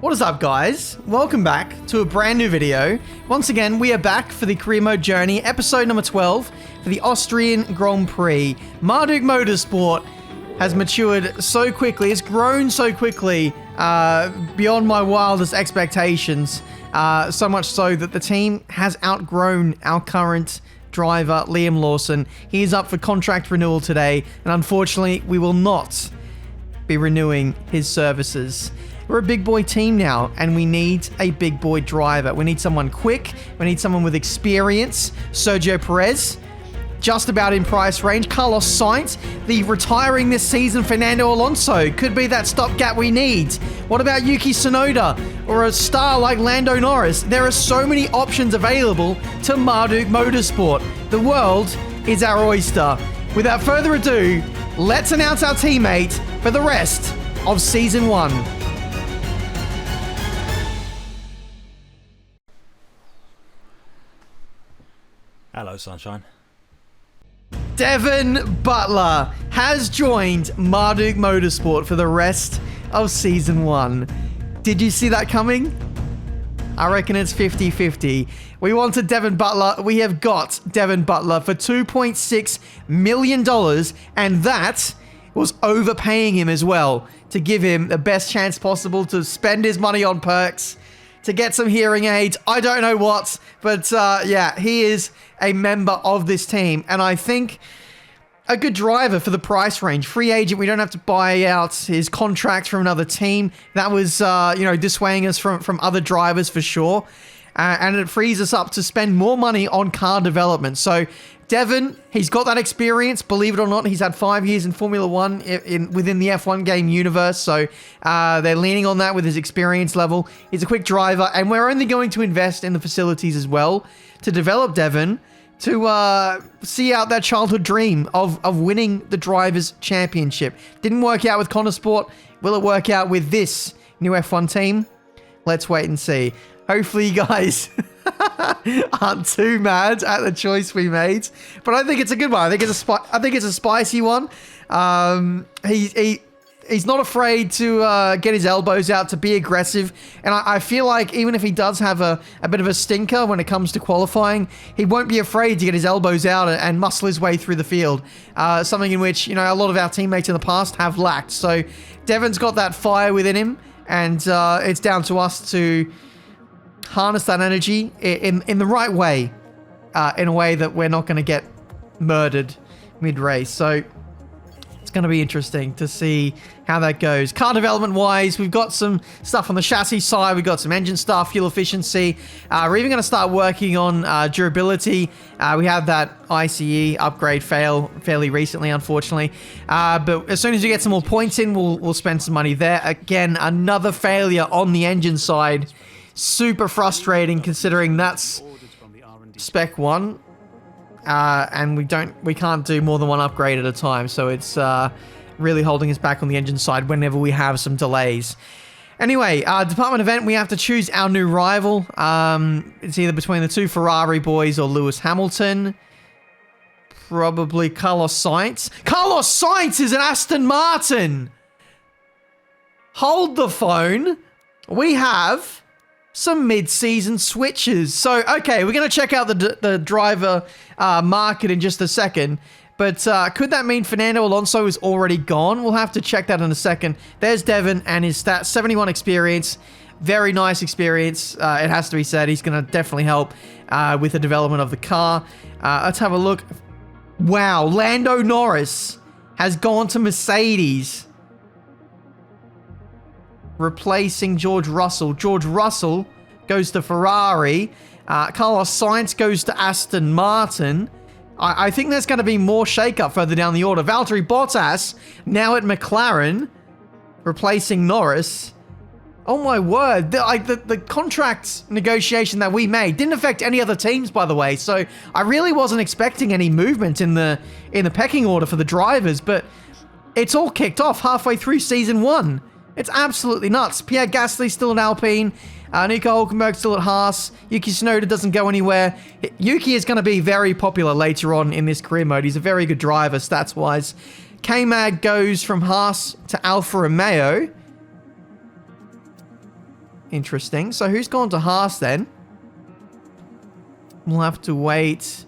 What is up, guys? Welcome back to a brand new video. Once again, we are back for the career mode journey, episode number 12 for the Austrian Grand Prix. Marduk Motorsport has matured so quickly, it's grown so quickly, beyond my wildest expectations. So much so that the team has outgrown our current driver, Liam Lawson. He is up for contract renewal today, and unfortunately, we will not be renewing his services. We're a big boy team now, and we need a big boy driver. We need someone quick. We need someone with experience. Sergio Perez, just about in price range. Carlos Sainz, the retiring this season Fernando Alonso, could be that stopgap we need. What about Yuki Tsunoda or a star like Lando Norris? There are so many options available to Marduk Motorsport. The world is our oyster. Without further ado, let's announce our teammate for the rest of Season 1. Hello, sunshine. Devin Butler has joined Marduk Motorsport for the rest of Season 1. Did you see that coming? I reckon it's 50-50. We wanted Devin Butler. We have got Devin Butler for $2.6 million, and that was overpaying him as well to give him the best chance possible to spend his money on perks, to get some hearing aids. I don't know what, but yeah, he is a member of this team, and I think a good driver for the price range. Free agent, we don't have to buy out his contract from another team. That was, dissuading us from other drivers for sure, and it frees us up to spend more money on car development. So Devin, he's got that experience. Believe it or not, he's had 5 years in Formula One within the F1 game universe. So they're leaning on that with his experience level. He's a quick driver, and we're only going to invest in the facilities as well to develop Devin to see out that childhood dream of winning the Drivers' Championship. Didn't work out with Connor Sport. Will it work out with this new F1 team? Let's wait and see. Hopefully you guys aren't too mad at the choice we made, but I think it's a good one. I think it's a spicy one. He's not afraid to get his elbows out, to be aggressive, and I feel like even if he does have a bit of a stinker when it comes to qualifying, he won't be afraid to get his elbows out and muscle his way through the field. Something in which, a lot of our teammates in the past have lacked. So Devin's got that fire within him, and it's down to us to harness that energy in the right way, in a way that we're not going to get murdered mid-race. So it's going to be interesting to see how that goes. Car development wise, we've got some stuff on the chassis side. We've got some engine stuff, fuel efficiency. We're even going to start working on durability. We had that ICE upgrade fail fairly recently, unfortunately. But as soon as we get some more points in, we'll spend some money there. Again, another failure on the engine side. Super frustrating considering that's spec 1. And we can't do more than one upgrade at a time, so it's really holding us back on the engine side whenever we have some delays. Anyway, department event, we have to choose our new rival. It's either between the two Ferrari boys or Lewis Hamilton. Probably Carlos Sainz. Carlos Sainz is an Aston Martin! Hold the phone. We have some mid-season switches. So, okay, we're going to check out the driver market in just a second. But could that mean Fernando Alonso is already gone? We'll have to check that in a second. There's Devin and his stats. 71 experience. Very nice experience. It has to be said. He's going to definitely help with the development of the car. Let's have a look. Wow, Lando Norris has gone to Mercedes, replacing George Russell. George Russell goes to Ferrari. Carlos Sainz goes to Aston Martin. I think there's going to be more shake-up further down the order. Valtteri Bottas, now at McLaren, replacing Norris. Oh my word. The contract negotiation that we made didn't affect any other teams, by the way. So I really wasn't expecting any movement in the pecking order for the drivers, but it's all kicked off halfway through Season 1. It's absolutely nuts. Pierre Gasly still at Alpine. Nico Hülkenberg still at Haas. Yuki Tsunoda doesn't go anywhere. Yuki is going to be very popular later on in this career mode. He's a very good driver, stats-wise. K-Mag goes from Haas to Alfa Romeo. Interesting. So who's gone to Haas then? We'll have to wait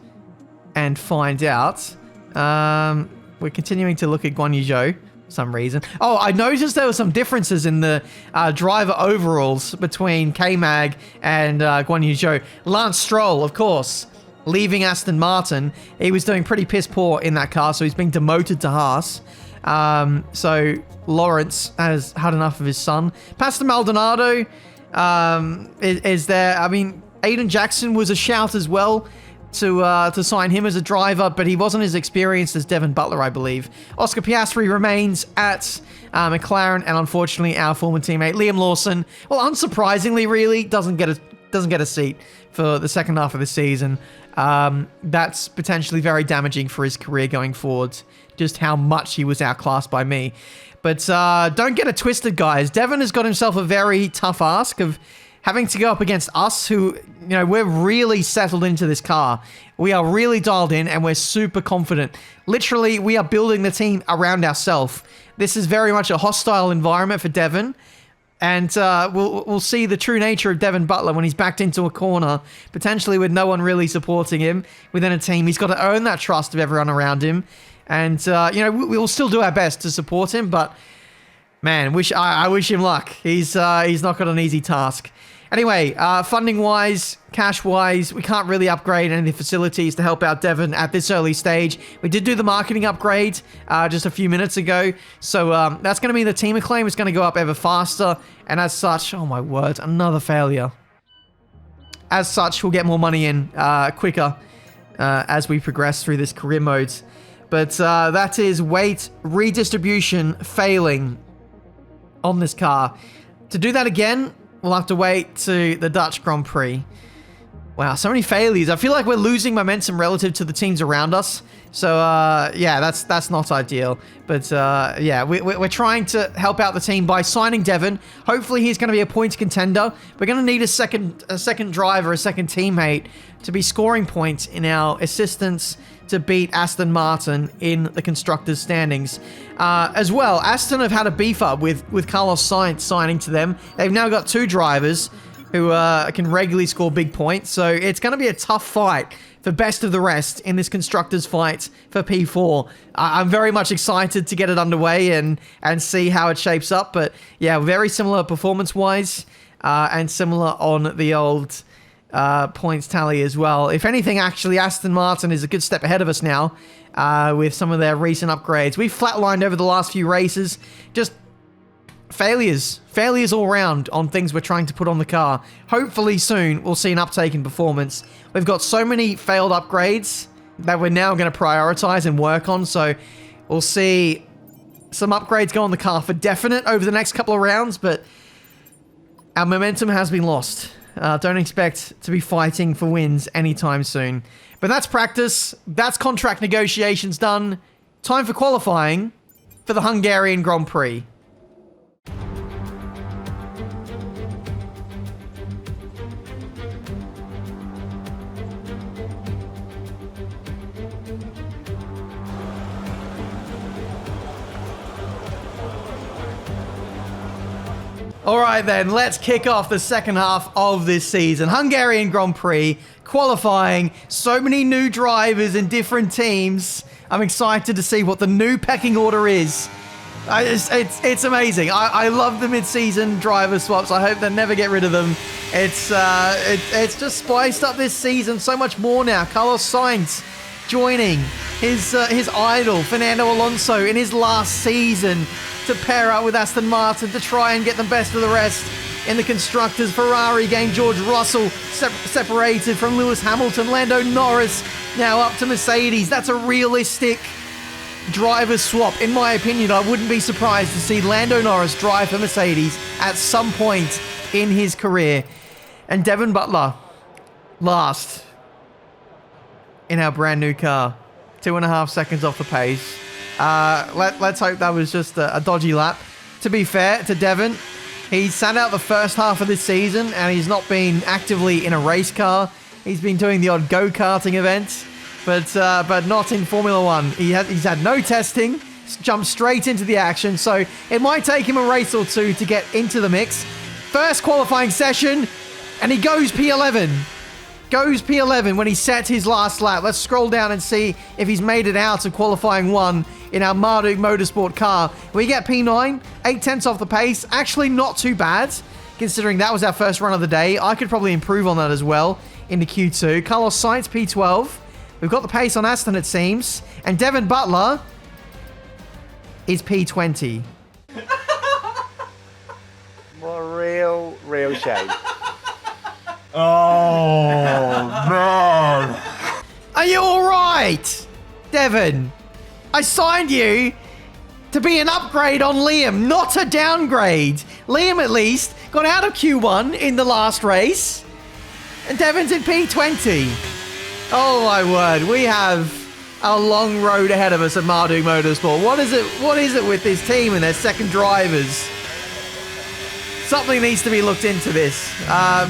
and find out. We're continuing to look at Guan Yu Zhou for some reason. Oh, I noticed there were some differences in the driver overalls between K-Mag and Guan Yu Zhou. Lance Stroll, of course, leaving Aston Martin. He was doing pretty piss poor in that car, so he's being demoted to Haas. So Lawrence has had enough of his son. Pastor Maldonado is there. I mean, Aiden Jackson was a shout as well to sign him as a driver, but he wasn't as experienced as Devin Butler, I believe. Oscar Piastri remains at McLaren, and unfortunately, our former teammate Liam Lawson, well, unsurprisingly, really doesn't get a seat for the second half of the season. That's potentially very damaging for his career going forward. Just how much he was outclassed by me. But don't get it twisted, guys. Devin has got himself a very tough ask of having to go up against us who, you know, we're really settled into this car. We are really dialed in and we're super confident. Literally, we are building the team around ourselves. This is very much a hostile environment for Devin. And we'll see the true nature of Devin Butler when he's backed into a corner, potentially with no one really supporting him within a team. He's got to earn that trust of everyone around him. And, you know, we will still do our best to support him, but man, I wish him luck. He's not got an easy task. Anyway, funding-wise, cash-wise, we can't really upgrade any of the facilities to help out Devin at this early stage. We did do the marketing upgrade just a few minutes ago, so that's going to mean the team acclaim is going to go up ever faster, and as such, oh my word, another failure. As such, we'll get more money in quicker as we progress through this career mode. But that is weight redistribution failing on this car. To do that again, we'll have to wait to the Dutch Grand Prix. Wow, so many failures. I feel like we're losing momentum relative to the teams around us. So, yeah, that's not ideal. But, yeah, we're trying to help out the team by signing Devin. Hopefully he's going to be a points contender. We're going to need a second driver, a second teammate to be scoring points in our assistance to beat Aston Martin in the constructors' standings. As well, Aston have had a beef up with Carlos Sainz signing to them. They've now got two drivers who can regularly score big points, so it's going to be a tough fight for best of the rest in this constructors' fight for P4. I'm very much excited to get it underway and see how it shapes up, but yeah, very similar performance-wise and similar on the old points tally as well. If anything, actually, Aston Martin is a good step ahead of us now with some of their recent upgrades. We've flatlined over the last few races. Just failures all around on things we're trying to put on the car. Hopefully soon we'll see an uptake in performance. We've got so many failed upgrades that we're now going to prioritize and work on, so we'll see some upgrades go on the car for definite over the next couple of rounds, but our momentum has been lost. Don't expect to be fighting for wins anytime soon. But that's practice. That's contract negotiations done. Time for qualifying for the Hungarian Grand Prix. All right, then, let's kick off the second half of this season. Hungarian Grand Prix, qualifying, so many new drivers in different teams. I'm excited to see what the new pecking order is. It's amazing. I love the mid-season driver swaps. I hope they never get rid of them. It's just spiced up this season so much more now. Carlos Sainz joining his idol, Fernando Alonso, in his last season to pair up with Aston Martin to try and get the best of the rest in the constructors. Ferrari gained George Russell separated from Lewis Hamilton. Lando Norris now up to Mercedes. That's a realistic driver swap. In my opinion, I wouldn't be surprised to see Lando Norris drive for Mercedes at some point in his career. And Devin Butler, last in our brand new car. 2.5 seconds off the pace. Let's hope that was just a dodgy lap. To be fair to Devin, he's sat out the first half of this season and he's not been actively in a race car. He's been doing the odd go-karting events, but not in Formula One. He's had no testing, jumped straight into the action, so it might take him a race or two to get into the mix. First qualifying session, and he goes P11. Goes P11 when he set his last lap. Let's scroll down and see if he's made it out of qualifying 1 in our Marduk Motorsport car. We get P9, 8 tenths off the pace. Actually not too bad, considering that was our first run of the day. I could probably improve on that as well into Q2. Carlos Sainz, P12. We've got the pace on Aston, it seems. And Devin Butler is P20. What a real shame. Oh, man. Are you alright, Devin? I signed you to be an upgrade on Liam, not a downgrade. Liam, at least, got out of Q1 in the last race. And Devin's in P20. Oh, my word. We have a long road ahead of us at Marduk Motorsport. What is it with this team and their second drivers? Something needs to be looked into this.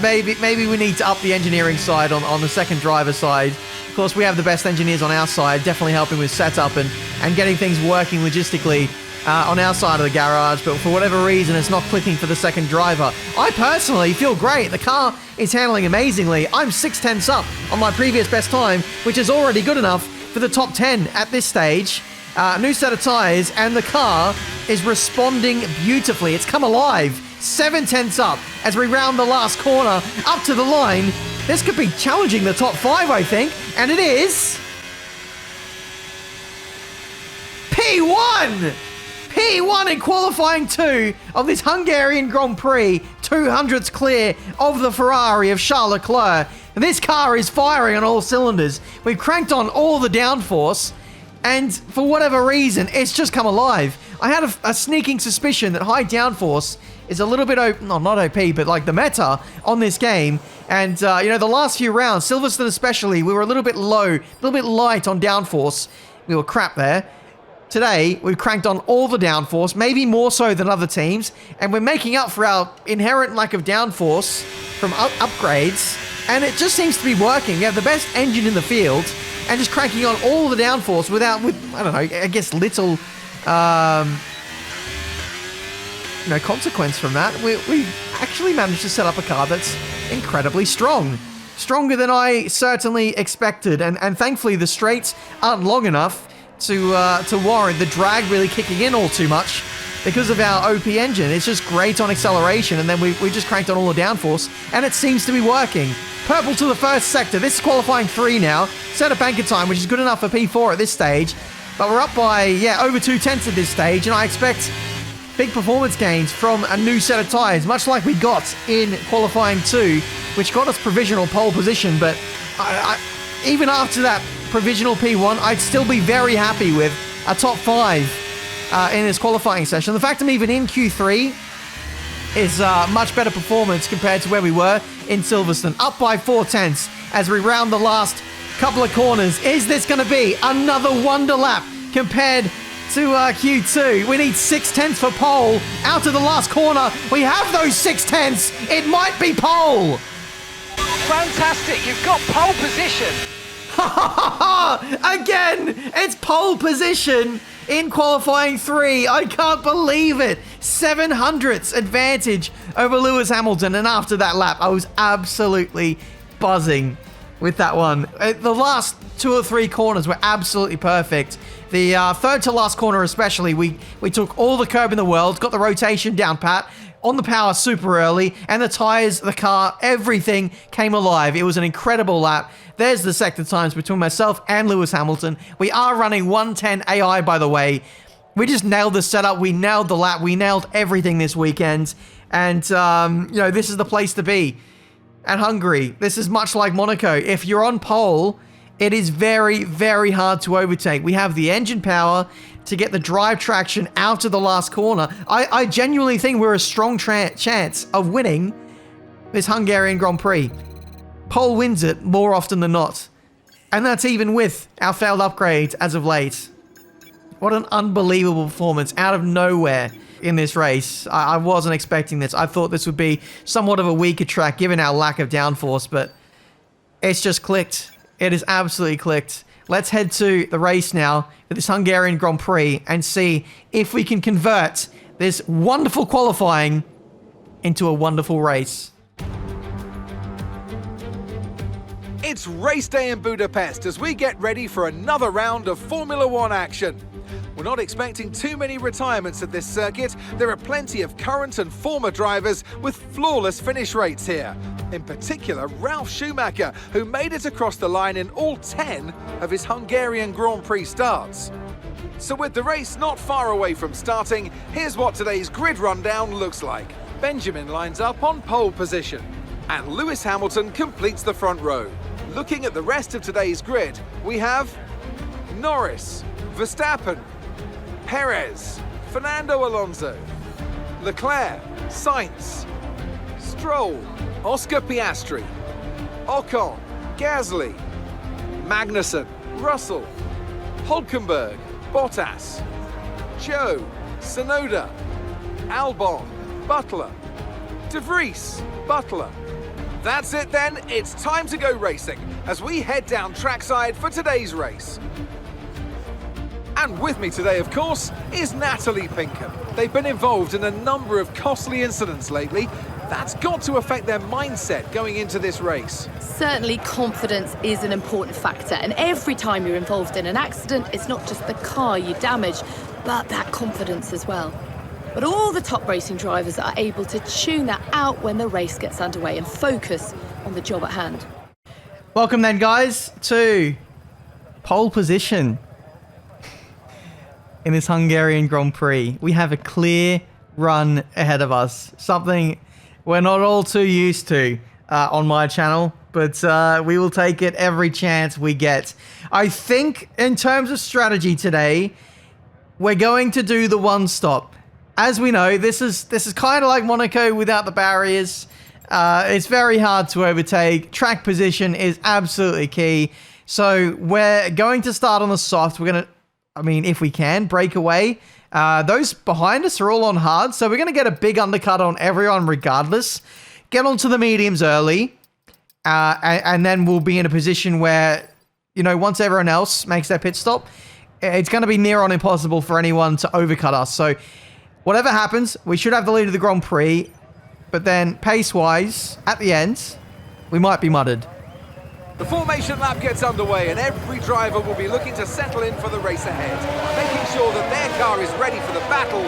Maybe we need to up the engineering side on the second driver side. Of course, we have the best engineers on our side, definitely helping with setup and getting things working logistically on our side of the garage. But for whatever reason, it's not clicking for the second driver. I personally feel great. The car is handling amazingly. I'm 6 tenths up on my previous best time, which is already good enough for the top 10 at this stage. New set of tires, and the car is responding beautifully. It's come alive. 7 tenths up as we round the last corner up to the line. This could be challenging the top 5, I think. And it is P1! P1 in qualifying 2 of this Hungarian Grand Prix. 200ths clear of the Ferrari of Charles Leclerc. And this car is firing on all cylinders. We've cranked on all the downforce. And for whatever reason, it's just come alive. I had a sneaking suspicion that high downforce is a little bit, not OP, but like the meta on this game. And, the last few rounds, Silverstone especially, we were a little bit low, a little bit light on downforce. We were crap there. Today, we've cranked on all the downforce, maybe more so than other teams. And we're making up for our inherent lack of downforce from upgrades. And it just seems to be working. We have the best engine in the field. And just cranking on all the downforce with, I don't know, I guess little, consequence from that. We actually managed to set up a car that's incredibly strong. Stronger than I certainly expected. And thankfully, the straights aren't long enough to warrant the drag really kicking in all too much because of our OP engine. It's just great on acceleration. And then we just cranked on all the downforce. And it seems to be working. Purple to the first sector. This is qualifying 3 now. Set a banker time, which is good enough for P4 at this stage. But we're up by, over 2 tenths at this stage. And I expect big performance gains from a new set of tyres, much like we got in qualifying 2, which got us provisional pole position. But even after that provisional P1, I'd still be very happy with a top 5 in this qualifying session. The fact I'm even in Q3 is much better performance compared to where we were in Silverstone. Up by 4 tenths as we round the last couple of corners. Is this going to be another wonder lap compared to Q2? We need 6 tenths for pole. Out of the last corner, we have those 6 tenths. It might be pole. Fantastic, you've got pole position. Again, it's pole position in qualifying 3. I can't believe it. 700ths advantage over Lewis Hamilton. And after that lap, I was absolutely buzzing with that one. The last 2 or 3 corners were absolutely perfect. The third to last corner especially, we took all the curb in the world, got the rotation down pat, on the power super early, and the tires, the car, everything came alive. It was an incredible lap. There's the sector times between myself and Lewis Hamilton. We are running 110 AI, by the way. We just nailed the setup. We nailed the lap. We nailed everything this weekend. And, this is the place to be at Hungary. This is much like Monaco. If you're on pole, it is very, very hard to overtake. We have the engine power to get the drive traction out of the last corner. I genuinely think we're a strong chance of winning this Hungarian Grand Prix. Pole wins it more often than not. And that's even with our failed upgrades as of late. What an unbelievable performance out of nowhere in this race. I wasn't expecting this. I thought this would be somewhat of a weaker track given our lack of downforce, but it's just clicked. It is absolutely clicked. Let's head to the race now for this Hungarian Grand Prix and see if we can convert this wonderful qualifying into a wonderful race. It's race day in Budapest as we get ready for another round of Formula One action. We're not expecting too many retirements at this circuit. There are plenty of current and former drivers with flawless finish rates here. In particular, Ralf Schumacher, who made it across the line in all 10 of his Hungarian Grand Prix starts. So with the race not far away from starting, here's what today's grid rundown looks like. Benjamin lines up on pole position, and Lewis Hamilton completes the front row. Looking at the rest of today's grid, we have Norris, Verstappen, Perez, Fernando Alonso, Leclerc, Sainz, Stroll, Oscar Piastri, Ocon, Gasly, Magnussen, Russell, Hülkenberg, Bottas, Zhou, Tsunoda, Albon, Butler, De Vries, Butler. That's it then, it's time to go racing as we head down trackside for today's race. And with me today, of course, is Natalie Pinkham. They've been involved in a number of costly incidents lately. That's got to affect their mindset going into this race. Certainly confidence is an important factor, and every time you're involved in an accident, it's not just the car you damage, but that confidence as well. But all the top racing drivers are able to tune that out when the race gets underway and focus on the job at hand. Welcome then, guys, to pole position in this Hungarian Grand Prix. We have a clear run ahead of us, something we're not all too used to on my channel, but we will take it every chance we get. I think in terms of strategy today, we're going to do the one stop. As we know, this is kind of like Monaco without the barriers. It's very hard to overtake. Track position is absolutely key. So we're going to start on the soft. We're going to, I mean, if we can, break away. Those behind us are all on hard, so we're going to get a big undercut on everyone regardless. Get onto the mediums early, and then we'll be in a position where, you know, once everyone else makes their pit stop, it's going to be near on impossible for anyone to overcut us. So whatever happens, we should have the lead of the Grand Prix, but then pace-wise, at the end, we might be mudded. The formation lap gets underway and every driver will be looking to settle in for the race ahead, making sure that their car is ready for the battle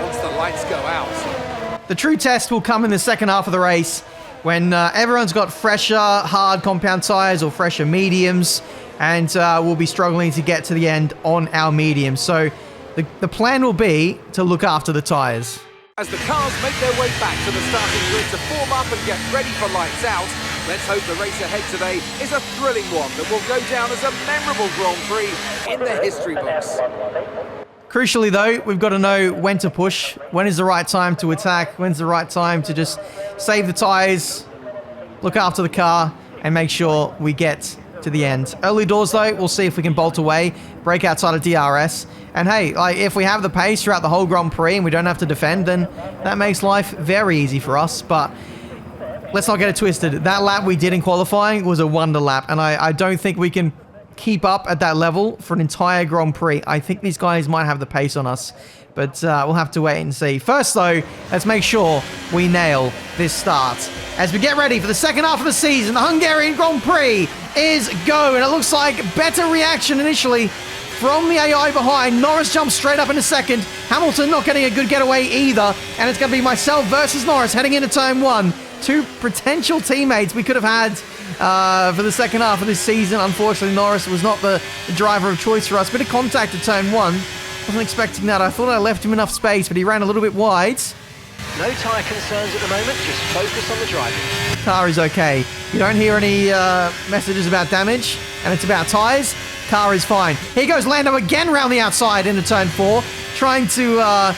once the lights go out. The true test will come in the second half of the race when everyone's got fresher hard compound tyres or fresher mediums, and we'll be struggling to get to the end on our mediums. So the plan will be to look after the tyres. As the cars make their way back to the starting grid to form up and get ready for lights out, let's hope the race ahead today is a thrilling one that will go down as a memorable Grand Prix in the history books. Crucially though, we've got to know when to push, when is the right time to attack, when's the right time to just save the tyres, look after the car, and make sure we get to the end. Early doors though, we'll see if we can bolt away, break outside of DRS. And hey, like if we have the pace throughout the whole Grand Prix and we don't have to defend, then that makes life very easy for us. But let's not get it twisted. That lap we did in qualifying was a wonder lap, and I don't think we can keep up at that level for an entire Grand Prix. I think these guys might have the pace on us, but we'll have to wait and see. First though, let's make sure we nail this start. As we get ready for the second half of the season, the Hungarian Grand Prix is go, and it looks like better reaction initially from the AI behind. Norris jumps straight up in a second. Hamilton not getting a good getaway either, and it's going to be myself versus Norris heading into turn one. Two potential teammates we could have had for the second half of this season. Unfortunately, Norris was not the driver of choice for us. Bit of contact at turn one. Wasn't expecting that. I thought I left him enough space, but he ran a little bit wide. No tyre concerns at the moment, just focus on the driving. Car is okay. You don't hear any messages about damage, and it's about tyres. Car is fine. Here goes Lando again round the outside into turn four, trying to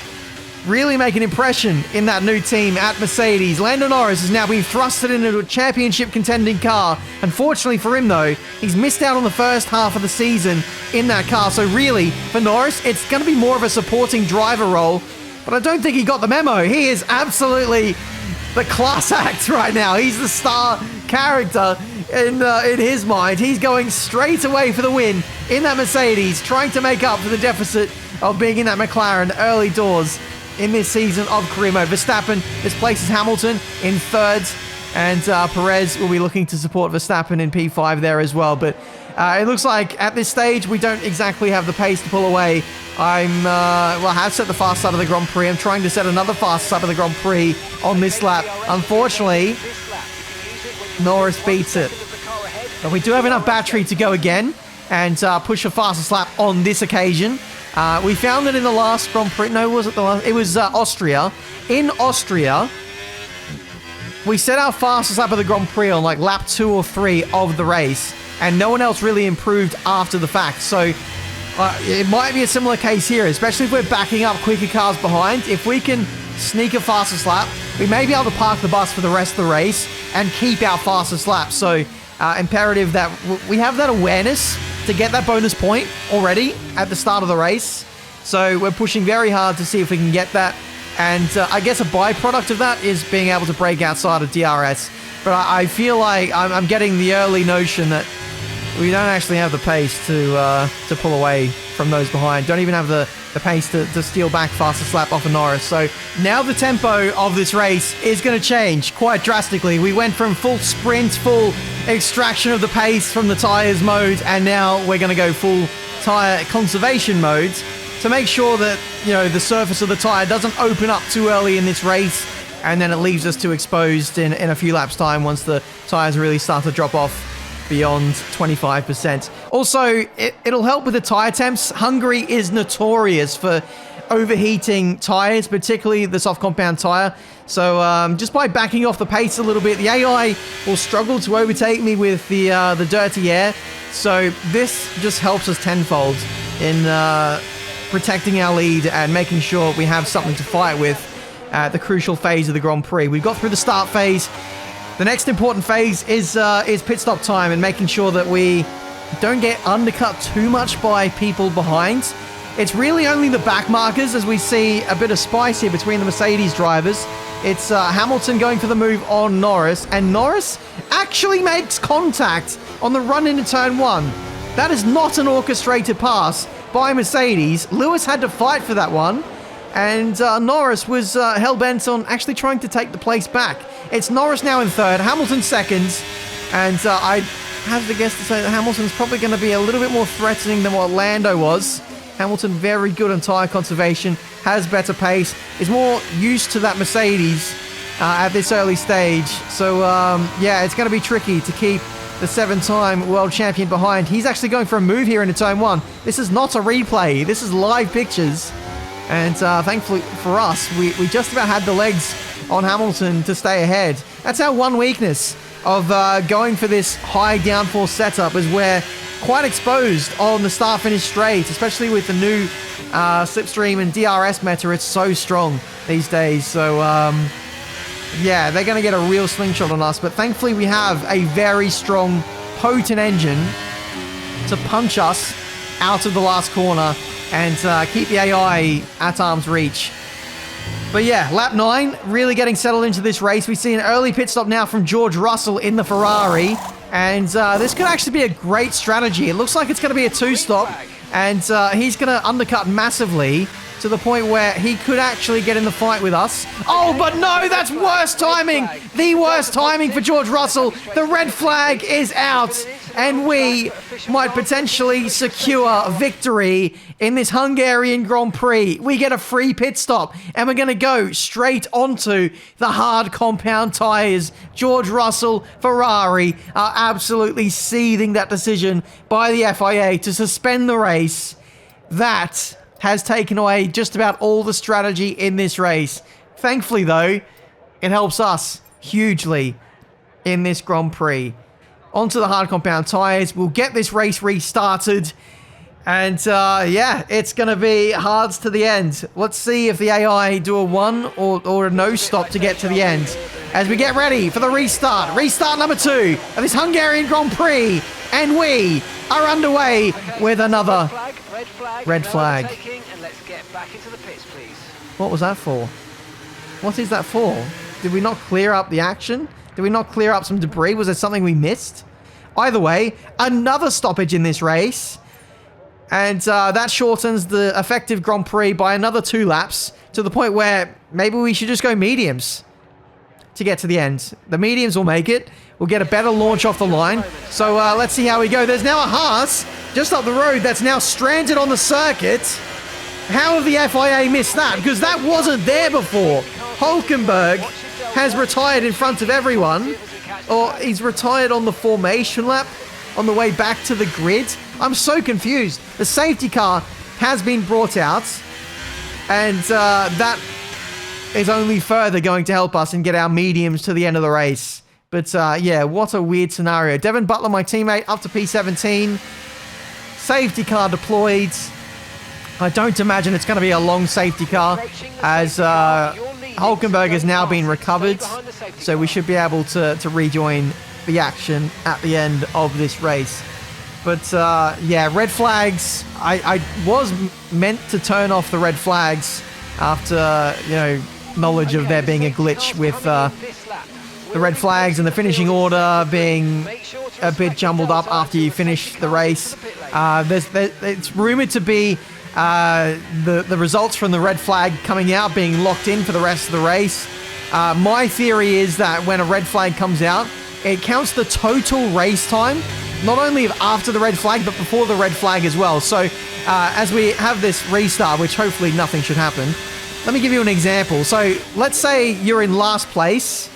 really make an impression in that new team at Mercedes. Lando Norris is now being thrusted into a championship contending car. Unfortunately for him though, he's missed out on the first half of the season in that car. So really, for Norris, it's going to be more of a supporting driver role. But I don't think he got the memo. He is absolutely the class act right now. He's the star character in his mind. He's going straight away for the win in that Mercedes, trying to make up for the deficit of being in that McLaren early doors in this season of career mode. Verstappen displaces Hamilton in third, and Perez will be looking to support Verstappen in P5 there as well. But it looks like at this stage we don't exactly have the pace to pull away. I have set the fast lap of the Grand Prix. I'm trying to set another fast lap of the Grand Prix on this lap. Unfortunately, Norris beats it. But we do have enough battery to go again and push a fastest lap on this occasion. We found it in the last Grand Prix. No, was it the last? It was Austria. In Austria, we set our fastest lap of the Grand Prix on like lap 2 or 3 of the race, and no one else really improved after the fact. So it might be a similar case here, especially if we're backing up quicker cars behind. If we can sneak a fastest lap, we may be able to park the bus for the rest of the race and keep our fastest lap. So imperative that we have that awareness to get that bonus point already at the start of the race. So we're pushing very hard to see if we can get that. And I guess a byproduct of that is being able to break outside of DRS. But I feel like I'm getting the early notion that we don't actually have the pace to pull away from those behind. Don't even have the pace to steal back fastest lap off of Norris. So now the tempo of this race is going to change quite drastically. We went from full sprint, full extraction of the pace from the tyres mode, and now we're going to go full tyre conservation mode to make sure that, you know, the surface of the tyre doesn't open up too early in this race, and then it leaves us too exposed in a few laps time once the tyres really start to drop off beyond 25%. Also, it'll help with the tyre temps. Hungary is notorious for overheating tyres, particularly the soft compound tyre. So just by backing off the pace a little bit, the AI will struggle to overtake me with the dirty air. So this just helps us tenfold in protecting our lead and making sure we have something to fight with at the crucial phase of the Grand Prix. We've got through the start phase. The next important phase is pit stop time and making sure that we don't get undercut too much by people behind. It's really only the back markers as we see a bit of spice here between the Mercedes drivers. It's Hamilton going for the move on Norris, and Norris actually makes contact on the run into turn 1. That is not an orchestrated pass by Mercedes. Lewis had to fight for that one, and Norris was hell-bent on actually trying to take the place back. It's Norris now in third, Hamilton second, and I have to guess to say that Hamilton's probably going to be a little bit more threatening than what Lando was. Hamilton very good on tyre conservation, has better pace, is more used to that Mercedes at this early stage. So yeah, it's going to be tricky to keep the 7-time world champion behind. He's actually going for a move here into turn 1. This is not a replay, this is live pictures. And thankfully for us, we just about had the legs on Hamilton to stay ahead. That's our one weakness of going for this high downforce setup, is we're quite exposed on the start-finish straight, especially with the new slipstream and DRS meta. It's so strong these days. So yeah, they're going to get a real slingshot on us. But thankfully we have a very strong, potent engine to punch us out of the last corner and keep the AI at arm's reach. But yeah, lap 9, really getting settled into this race. We see an early pit stop now from George Russell in the Ferrari. And this could actually be a great strategy. It looks like it's going to be a 2-stop. And he's going to undercut massively to the point where he could actually get in the fight with us. Oh, but no, that's worst timing. The worst timing for George Russell. The red flag is out. And we might potentially secure victory in this Hungarian Grand Prix. We get a free pit stop, and we're going to go straight onto the hard compound tyres. George Russell, Ferrari, are absolutely seething that decision by the FIA to suspend the race. That has taken away just about all the strategy in this race. Thankfully, though, it helps us hugely in this Grand Prix. Onto the hard compound tyres. We'll get this race restarted. And yeah, it's going to be hards to the end. Let's see if the AI do a 1 or a no stop to get to the end. As we get ready for the restart. Restart number 2 of this Hungarian Grand Prix. And we are underway with another red flag. And let's get back into the pits, please. What was that for? What is that for? Did we not clear up the action? Did we not clear up some debris? Was there something we missed? Either way, another stoppage in this race. And that shortens the effective Grand Prix by another 2 laps to the point where maybe we should just go mediums to get to the end. The mediums will make it. We'll get a better launch off the line. So let's see how we go. There's now a Haas just up the road that's now stranded on the circuit. How have the FIA missed that? Because that wasn't there before. Hulkenberg has retired in front of everyone. Or he's retired on the formation lap on the way back to the grid. I'm so confused. The safety car has been brought out. And that is only further going to help us and get our mediums to the end of the race. But yeah, what a weird scenario. Devin Butler, my teammate, up to P17. Safety car deployed. I don't imagine it's going to be a long safety car as Hulkenberg has now been recovered. So we should be able to rejoin the action at the end of this race. But yeah, red flags. I was meant to turn off the red flags after, you know, knowledge of there being a glitch with the red flags and the finishing order being a bit jumbled up after you finish the race. It's rumored to be the results from the red flag coming out being locked in for the rest of the race. My theory is that when a red flag comes out, it counts the total race time, not only after the red flag, but before the red flag as well. So as we have this restart, which hopefully nothing should happen, let me give you an example. So let's say you're in last place,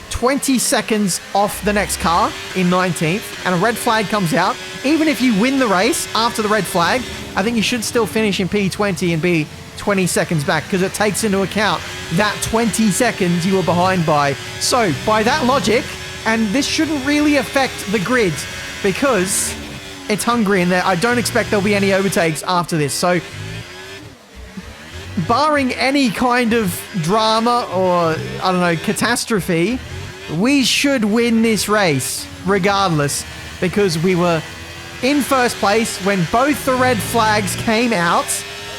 20 seconds off the next car in 19th, and a red flag comes out. Even if you win the race after the red flag, I think you should still finish in P20 and be 20 seconds back, because it takes into account that 20 seconds you were behind by. So by that logic, and this shouldn't really affect the grid because it's Hungary and I don't expect there'll be any overtakes after this. So barring any kind of drama or, I don't know, catastrophe, we should win this race regardless, because we were in first place when both the red flags came out.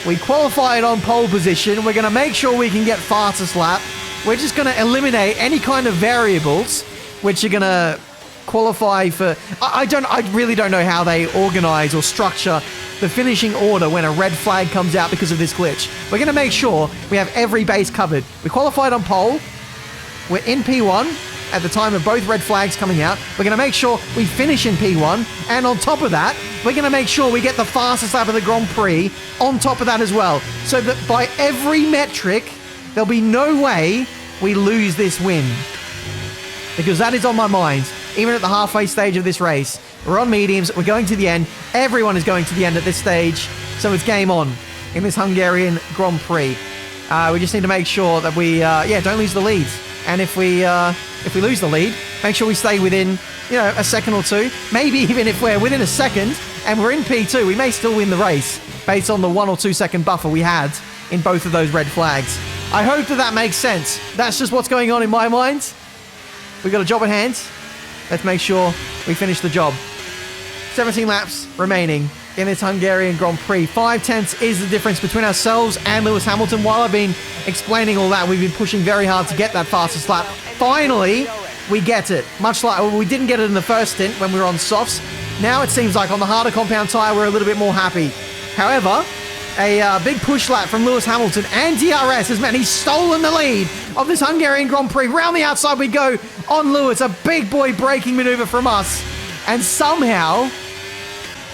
We qualified on pole position. We're going to make sure we can get fastest lap. We're just going to eliminate any kind of variables which are going to qualify for... I really don't know how they organize or structure the finishing order when a red flag comes out because of this glitch. We're going to make sure we have every base covered. We qualified on pole. We're in P1 at the time of both red flags coming out. We're going to make sure we finish in P1. And on top of that, we're going to make sure we get the fastest lap of the Grand Prix on top of that as well. So that by every metric, there'll be no way we lose this win. Because that is on my mind. Even at the halfway stage of this race, we're on mediums, we're going to the end. Everyone is going to the end at this stage. So it's game on in this Hungarian Grand Prix. We just need to make sure that we, don't lose the lead. And if we lose the lead, make sure we stay within, a second or two. Maybe even if we're within a second and we're in P2, we may still win the race based on the 1 or 2 second buffer we had in both of those red flags. I hope that makes sense. That's just what's going on in my mind. We've got a job at hand. Let's make sure we finish the job. 17 laps remaining in this Hungarian Grand Prix. 5/10 is the difference between ourselves and Lewis Hamilton. While I've been explaining all that, we've been pushing very hard to get that fastest lap. Finally, we get it. Much like we didn't get it in the first stint when we were on softs. Now it seems like on the harder compound tyre, we're a little bit more happy. However, a big push lap from Lewis Hamilton and DRS has meant he's stolen the lead of this Hungarian Grand Prix. Round the outside we go on Lewis. A big boy braking maneuver from us. And somehow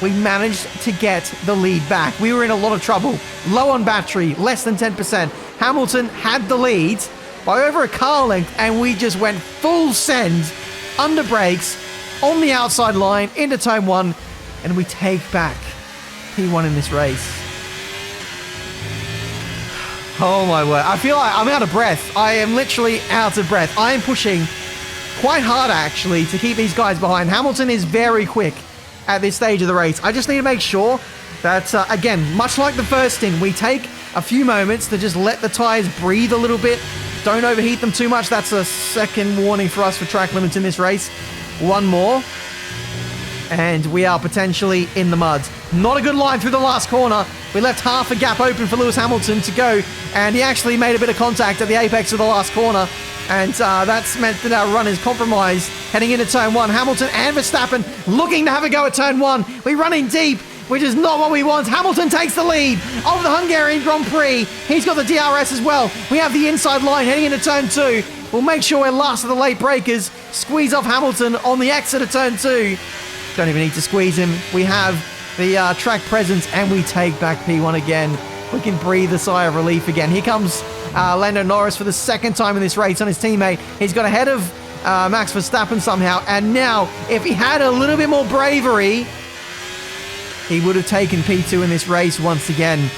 we managed to get the lead back. We were in a lot of trouble. Low on battery, less than 10%. Hamilton had the lead by over a car length, and we just went full send under brakes on the outside line into turn 1, and we take back P1 in this race. Oh my word. I feel like I'm out of breath. I am literally out of breath. I am pushing quite hard actually to keep these guys behind. Hamilton is very quick at this stage of the race. I just need to make sure that, again, much like the first stint, we take a few moments to just let the tyres breathe a little bit. Don't overheat them too much. That's a second warning for us for track limits in this race. One more. And we are potentially in the mud. Not a good line through the last corner. We left half a gap open for Lewis Hamilton to go, and he actually made a bit of contact at the apex of the last corner. And that's meant that our run is compromised heading into turn 1. Hamilton and Verstappen looking to have a go at turn 1. We run in deep, which is not what we want. Hamilton takes the lead over the Hungarian Grand Prix. He's got the DRS as well. We have the inside line heading into turn 2. We'll make sure we're last of the late breakers. Squeeze off Hamilton on the exit of turn 2. Don't even need to squeeze him. We have the track presence, and we take back P1 again. We can breathe a sigh of relief again. Here comes Lando Norris for the second time in this race on his teammate. He's got ahead of Max Verstappen somehow, and now if he had a little bit more bravery, he would have taken P2 in this race once again.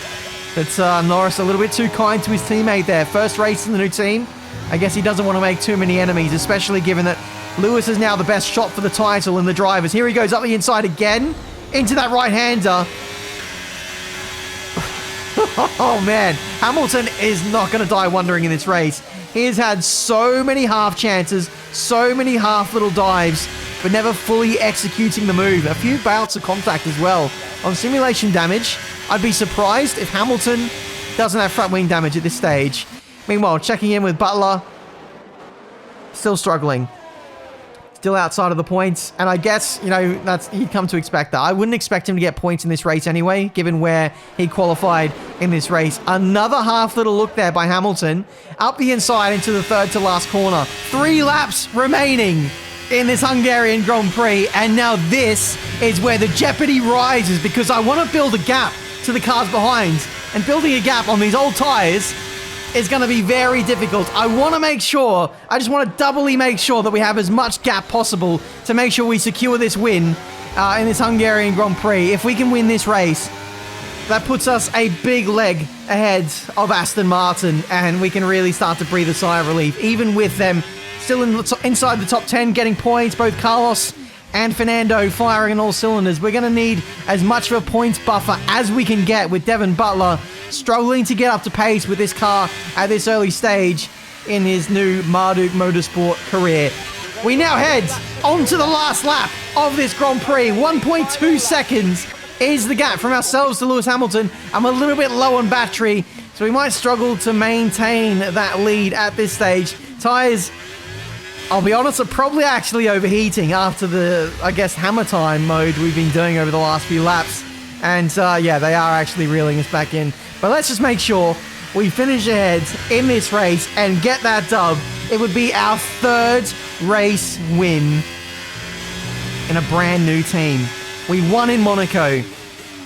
But Norris a little bit too kind to his teammate there. First race in the new team. I guess he doesn't want to make too many enemies, especially given that Lewis is now the best shot for the title in the drivers. Here he goes up the inside again into that right-hander. Oh man, Hamilton is not going to die wondering in this race. He has had so many half chances, so many half little dives, but never fully executing the move. A few bouts of contact as well. On simulation damage, I'd be surprised if Hamilton doesn't have front wing damage at this stage. Meanwhile, checking in with Butler, still struggling. Still outside of the points, and I guess, you know, that's you'd come to expect that. I wouldn't expect him to get points in this race anyway, given where he qualified in this race. Another half little look there by Hamilton, up the inside into the third to last corner. 3 laps remaining in this Hungarian Grand Prix, and now this is where the jeopardy rises, because I want to build a gap to the cars behind, and building a gap on these old tires is going to be very difficult. I want to make sure, I just want to doubly make sure that we have as much gap possible to make sure we secure this win in this Hungarian Grand Prix. If we can win this race, that puts us a big leg ahead of Aston Martin, and we can really start to breathe a sigh of relief. Even with them still inside the top 10 getting points, both Carlos and Fernando firing on all cylinders, we're going to need as much of a points buffer as we can get, with Devon Butler struggling to get up to pace with this car at this early stage in his new Marduk Motorsport career. We now head onto the last lap of this Grand Prix. 1.2 seconds is the gap from ourselves to Lewis Hamilton. I'm a little bit low on battery, so we might struggle to maintain that lead at this stage. Tyres, I'll be honest, are probably actually overheating after the, I guess, hammer time mode we've been doing over the last few laps. And yeah, they are actually reeling us back in. But let's just make sure we finish ahead in this race and get that dub. It would be our 3rd race win in a brand new team. We won in Monaco.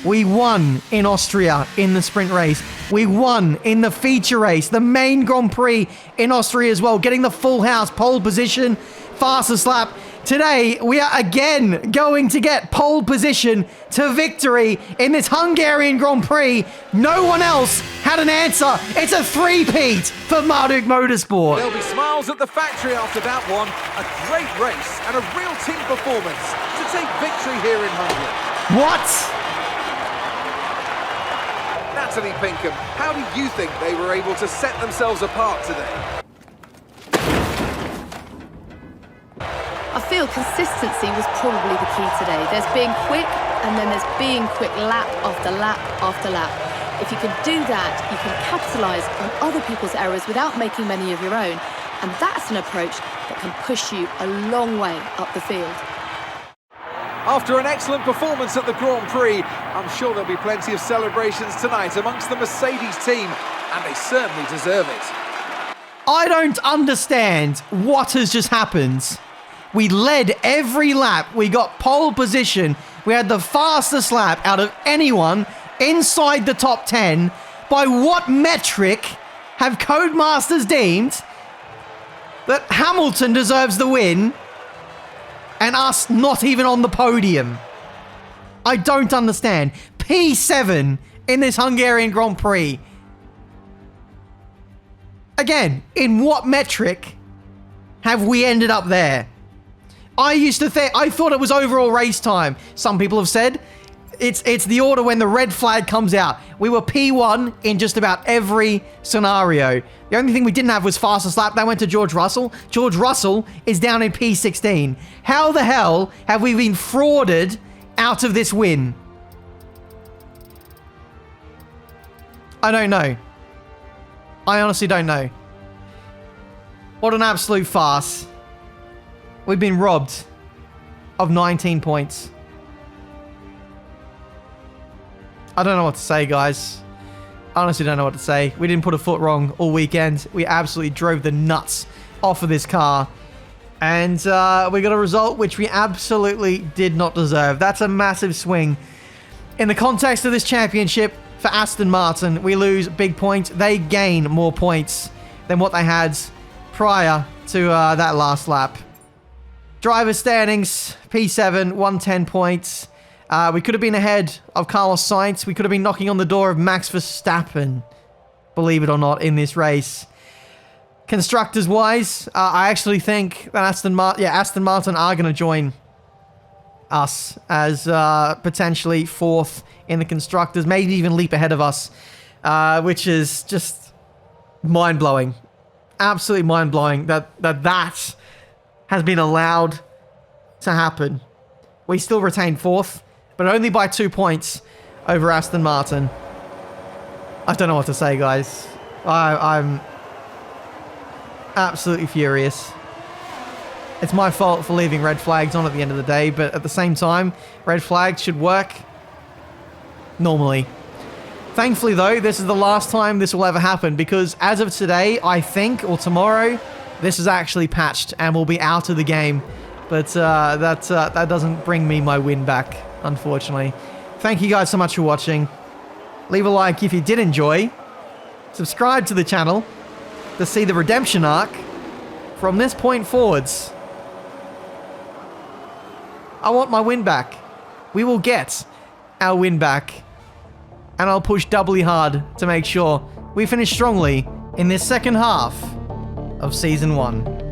We won in Austria in the sprint race. We won in the feature race, the main Grand Prix in Austria as well, getting the full house, pole position, fastest lap. Today, we are again going to get pole position to victory in this Hungarian Grand Prix. No one else had an answer. It's a 3-peat for Marduk Motorsport. There'll be smiles at the factory after that one. A great race and a real team performance to take victory here in Hungary. What? Natalie Pinkham, how do you think they were able to set themselves apart today? I feel consistency was probably the key today. There's being quick, and then there's being quick lap after lap after lap. If you can do that, you can capitalise on other people's errors without making many of your own. And that's an approach that can push you a long way up the field. After an excellent performance at the Grand Prix, I'm sure there'll be plenty of celebrations tonight amongst the Mercedes team, and they certainly deserve it. I don't understand what has just happened. We led every lap. We got pole position. We had the fastest lap out of anyone inside the top 10. By what metric have Codemasters deemed that Hamilton deserves the win and us not even on the podium? I don't understand. P7 in this Hungarian Grand Prix. Again, in what metric have we ended up there? I thought it was overall race time. Some people have said it's the order when the red flag comes out. We were P1 in just about every scenario. The only thing we didn't have was fastest lap. That went to George Russell. George Russell is down in P16. How the hell have we been frauded out of this win? I don't know. I honestly don't know. What an absolute farce. We've been robbed of 19 points. I don't know what to say, guys. I honestly don't know what to say. We didn't put a foot wrong all weekend. We absolutely drove the nuts off of this car. And we got a result which we absolutely did not deserve. That's a massive swing. In the context of this championship, for Aston Martin, we lose big points. They gain more points than what they had prior to that last lap. Driver standings, P7, 110 points. We could have been ahead of Carlos Sainz. We could have been knocking on the door of Max Verstappen, believe it or not, in this race. Constructors-wise, I actually think that Aston Martin are going to join us as potentially fourth in the Constructors, maybe even leap ahead of us, which is just mind-blowing. Absolutely mind-blowing that has been allowed to happen. We still retain fourth, but only by 2 points over Aston Martin. I don't know what to say, guys. I'm absolutely furious. It's my fault for leaving red flags on at the end of the day, but at the same time, red flags should work normally. Thankfully, though, this is the last time this will ever happen, because as of today, I think, or tomorrow, this is actually patched and will be out of the game. But that doesn't bring me my win back, unfortunately. Thank you guys so much for watching. Leave a like if you did enjoy. Subscribe to the channel to see the redemption arc from this point forwards. I want my win back. We will get our win back. And I'll push doubly hard to make sure we finish strongly in this second half of Season 1.